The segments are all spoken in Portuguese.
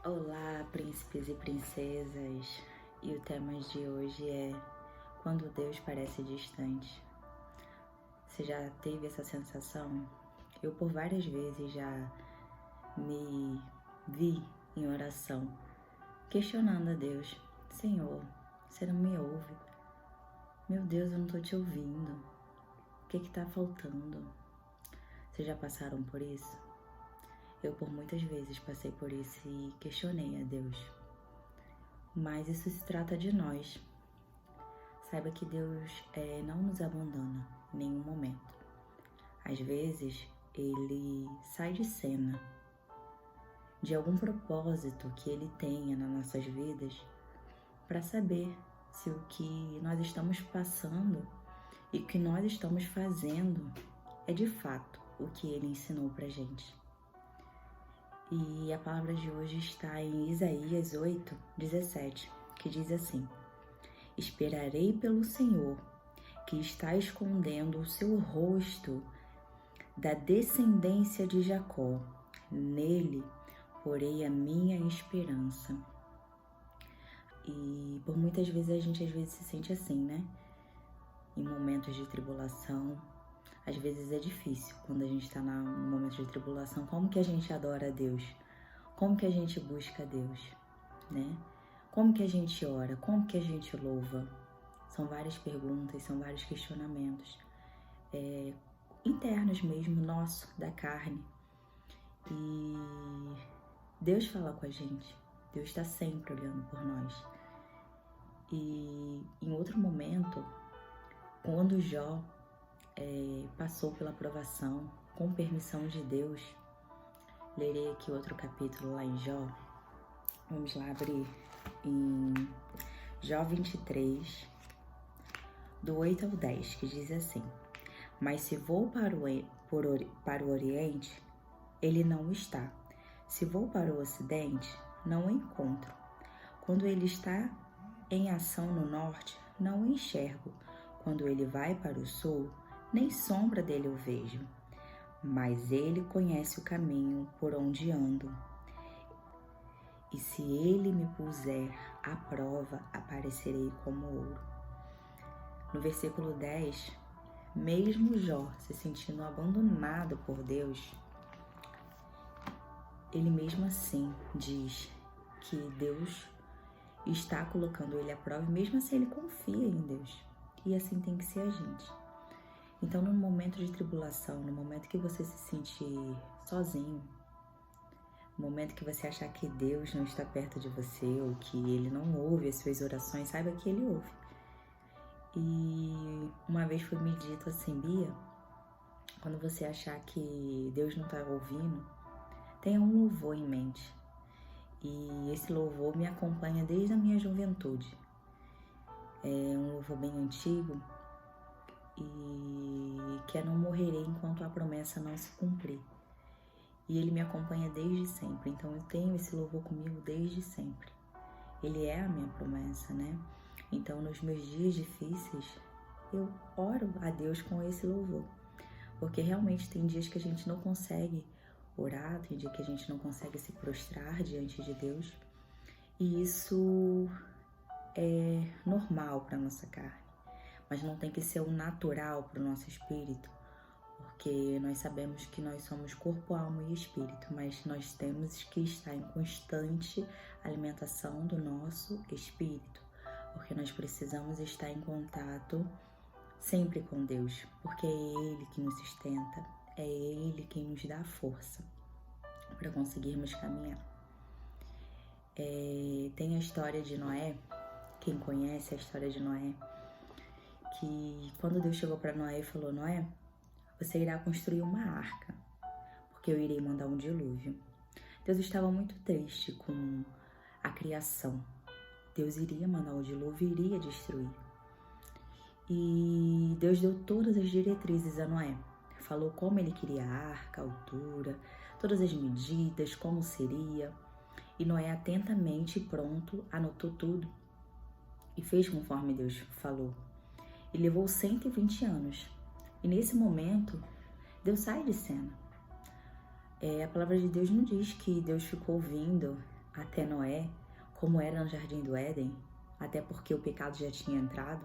Olá, príncipes e princesas, e o tema de hoje é quando Deus parece distante. Você já teve essa sensação? Eu por várias vezes já me vi em oração, questionando a Deus: Senhor, você não me ouve? Meu Deus, eu não tô te ouvindo. O que tá faltando? Vocês já passaram por isso? Eu por muitas vezes passei por isso e questionei a Deus. Mas isso se trata de nós. Saiba que Deus não nos abandona em nenhum momento. Às vezes, Ele sai de cena de algum propósito que Ele tenha nas nossas vidas para saber se o que nós estamos passando e o que nós estamos fazendo é de fato o que Ele ensinou pra gente. E a palavra de hoje está em Isaías 8:17, que diz assim: Esperarei pelo Senhor, que está escondendo o seu rosto da descendência de Jacó. Nele porei a minha esperança. E por muitas vezes a gente se sente assim, né? Em momentos de tribulação. Às vezes é difícil quando a gente está num momento de tribulação. Como que a gente adora a Deus? Como que a gente busca a Deus, né? Como que a gente ora? Como que a gente louva? São várias perguntas, são vários questionamentos internos mesmo, nosso, da carne. E Deus fala com a gente. Deus está sempre olhando por nós. E em outro momento, quando Jó passou pela provação, com permissão de Deus, lerei aqui outro capítulo lá em Jó. Vamos lá abrir em Jó 23, do 8 ao 10, que diz assim: Mas se vou para o Oriente, ele não está. Se vou para o Ocidente, não o encontro. Quando ele está em ação no Norte, não o enxergo. Quando ele vai para o Sul, nem sombra dele eu vejo. Mas ele conhece o caminho por onde ando. E se ele me puser à prova, aparecerei como ouro. No versículo 10, mesmo Jó se sentindo abandonado por Deus, ele mesmo assim diz que Deus está colocando ele à prova, e mesmo assim ele confia em Deus. E assim tem que ser a gente. Então, no momento de tribulação, no momento que você se sentir sozinho, no momento que você achar que Deus não está perto de você ou que Ele não ouve as suas orações, saiba que Ele ouve. E uma vez foi me dito assim: Bia, quando você achar que Deus não está ouvindo, tenha um louvor em mente. E esse louvor me acompanha desde a minha juventude. É um louvor bem antigo e que é Não Morrerei Enquanto a Promessa Não Se Cumprir. E ele me acompanha desde sempre, então eu tenho esse louvor comigo desde sempre. Ele é a minha promessa, né? Então, nos meus dias difíceis, eu oro a Deus com esse louvor. Porque realmente tem dias que a gente não consegue orar, tem dia que a gente não consegue se prostrar diante de Deus. E isso é normal para nossa carne, mas não tem que ser o natural para o nosso espírito. Porque nós sabemos que nós somos corpo, alma e espírito, mas nós temos que estar em constante alimentação do nosso espírito, porque nós precisamos estar em contato sempre com Deus, porque é Ele que nos sustenta, é Ele quem nos dá força para conseguirmos caminhar. Tem a história de Noé, quem conhece a história de Noé, que quando Deus chegou para Noé e falou: Noé, você irá construir uma arca, porque eu irei mandar um dilúvio. Deus estava muito triste com a criação. Deus iria mandar o dilúvio e iria destruir. E Deus deu todas as diretrizes a Noé. Falou como ele queria a arca, a altura, todas as medidas, como seria. E Noé, atentamente e pronto, anotou tudo e fez conforme Deus falou. E levou 120 anos. E nesse momento, Deus sai de cena. A palavra de Deus não diz que Deus ficou ouvindo até Noé, como era no Jardim do Éden, até porque o pecado já tinha entrado,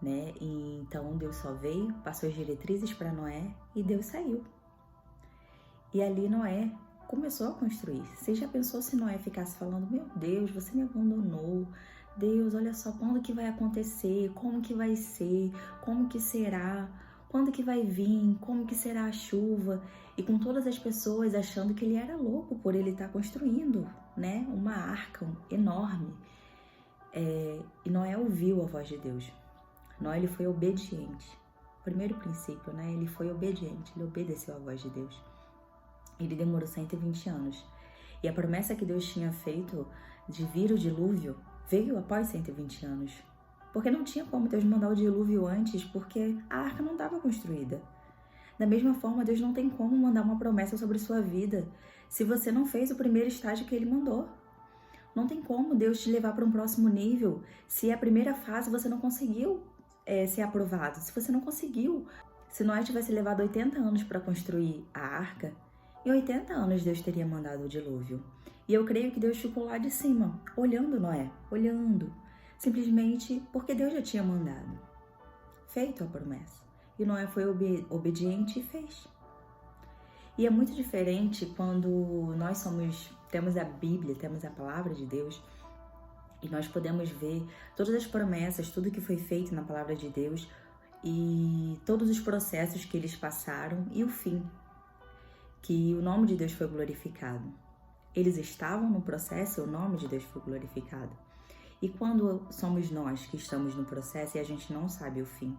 né? E então Deus só veio, passou as diretrizes para Noé e Deus saiu. E ali Noé começou a construir. Você já pensou se Noé ficasse falando: meu Deus, você me abandonou, Deus, olha só, quando que vai acontecer, como que vai ser, como que será, quando que vai vir, como que será a chuva, e com todas as pessoas achando que ele era louco por ele estar construindo, né, uma arca enorme. E Noé ouviu a voz de Deus. Noé, ele foi obediente. Primeiro princípio, né, ele foi obediente, ele obedeceu à voz de Deus. Ele demorou 120 anos. E a promessa que Deus tinha feito de vir o dilúvio veio após 120 anos. Porque não tinha como Deus mandar o dilúvio antes, porque a arca não estava construída. Da mesma forma, Deus não tem como mandar uma promessa sobre sua vida se você não fez o primeiro estágio que Ele mandou. Não tem como Deus te levar para um próximo nível se a primeira fase você não conseguiu ser aprovado. Se você não conseguiu, se Noé tivesse levado 80 anos para construir a arca, em 80 anos Deus teria mandado o dilúvio. E eu creio que Deus ficou lá de cima, olhando Noé, olhando, simplesmente porque Deus já tinha mandado, feito a promessa. E Noé foi obediente e fez. E é muito diferente quando nós temos a Bíblia, temos a palavra de Deus, e nós podemos ver todas as promessas, tudo que foi feito na palavra de Deus, e todos os processos que eles passaram, e o fim, que o nome de Deus foi glorificado. Eles estavam no processo e o nome de Deus foi glorificado. E quando somos nós que estamos no processo e a gente não sabe o fim,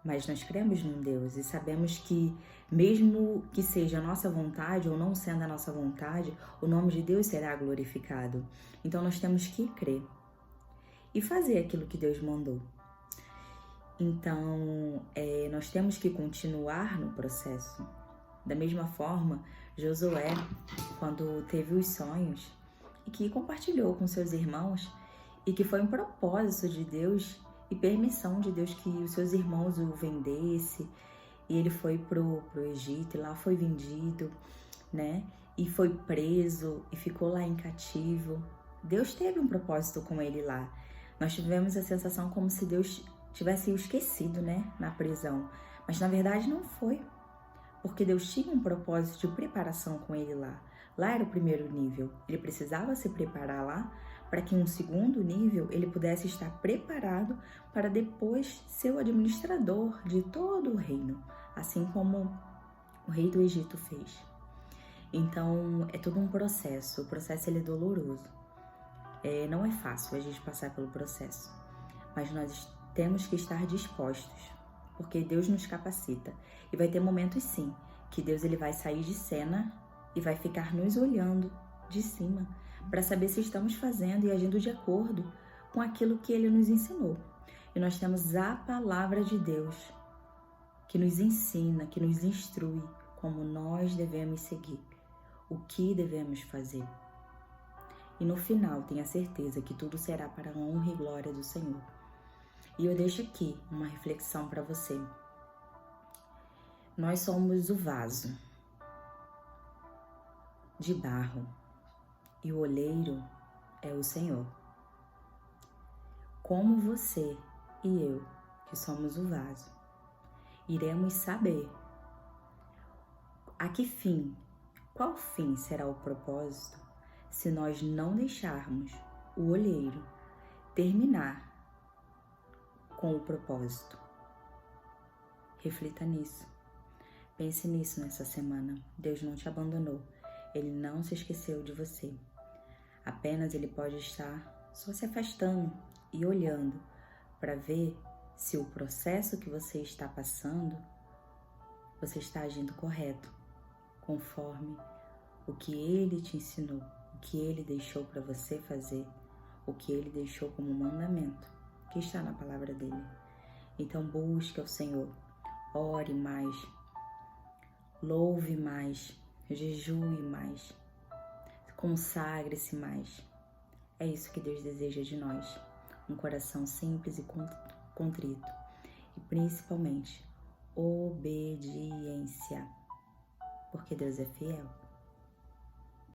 mas nós cremos num Deus e sabemos que, mesmo que seja a nossa vontade ou não sendo a nossa vontade, o nome de Deus será glorificado. Então nós temos que crer e fazer aquilo que Deus mandou. Então, nós temos que continuar no processo. Da mesma forma, Josué, quando teve os sonhos e que compartilhou com seus irmãos e que foi um propósito de Deus e permissão de Deus que os seus irmãos o vendessem, e ele foi pro Egito e lá foi vendido, né? E foi preso e ficou lá em cativo. Deus teve um propósito com ele lá. Nós tivemos a sensação como se Deus tivesse o esquecido, né? Na prisão. Mas na verdade não foi. Porque Deus tinha um propósito de preparação com ele lá. Lá era o primeiro nível. Ele precisava se preparar lá para que em um segundo nível ele pudesse estar preparado para depois ser o administrador de todo o reino, assim como o rei do Egito fez. Então é todo um processo. O processo ele é doloroso. Não é fácil a gente passar pelo processo, mas nós temos que estar dispostos, porque Deus nos capacita. E vai ter momentos sim, que Deus ele vai sair de cena e vai ficar nos olhando de cima, para saber se estamos fazendo e agindo de acordo com aquilo que Ele nos ensinou. E nós temos a palavra de Deus, que nos ensina, que nos instrui como nós devemos seguir, o que devemos fazer. E no final, tenha certeza que tudo será para a honra e glória do Senhor. E eu deixo aqui uma reflexão para você. Nós somos o vaso de barro e o oleiro é o Senhor. Como você e eu, que somos o vaso, iremos saber a que fim, qual fim será o propósito se nós não deixarmos o oleiro terminar com o propósito. Reflita nisso. Pense nisso nessa semana. Deus não te abandonou. Ele não se esqueceu de você. Apenas Ele pode estar só se afastando e olhando para ver se o processo que você está passando, você está agindo correto, conforme o que Ele te ensinou, o que Ele deixou para você fazer, o que Ele deixou como mandamento, que está na palavra dEle. Então busque ao Senhor, ore mais, louve mais, jejue mais, consagre-se mais. É isso que Deus deseja de nós, um coração simples e contrito, e principalmente obediência, porque Deus é fiel.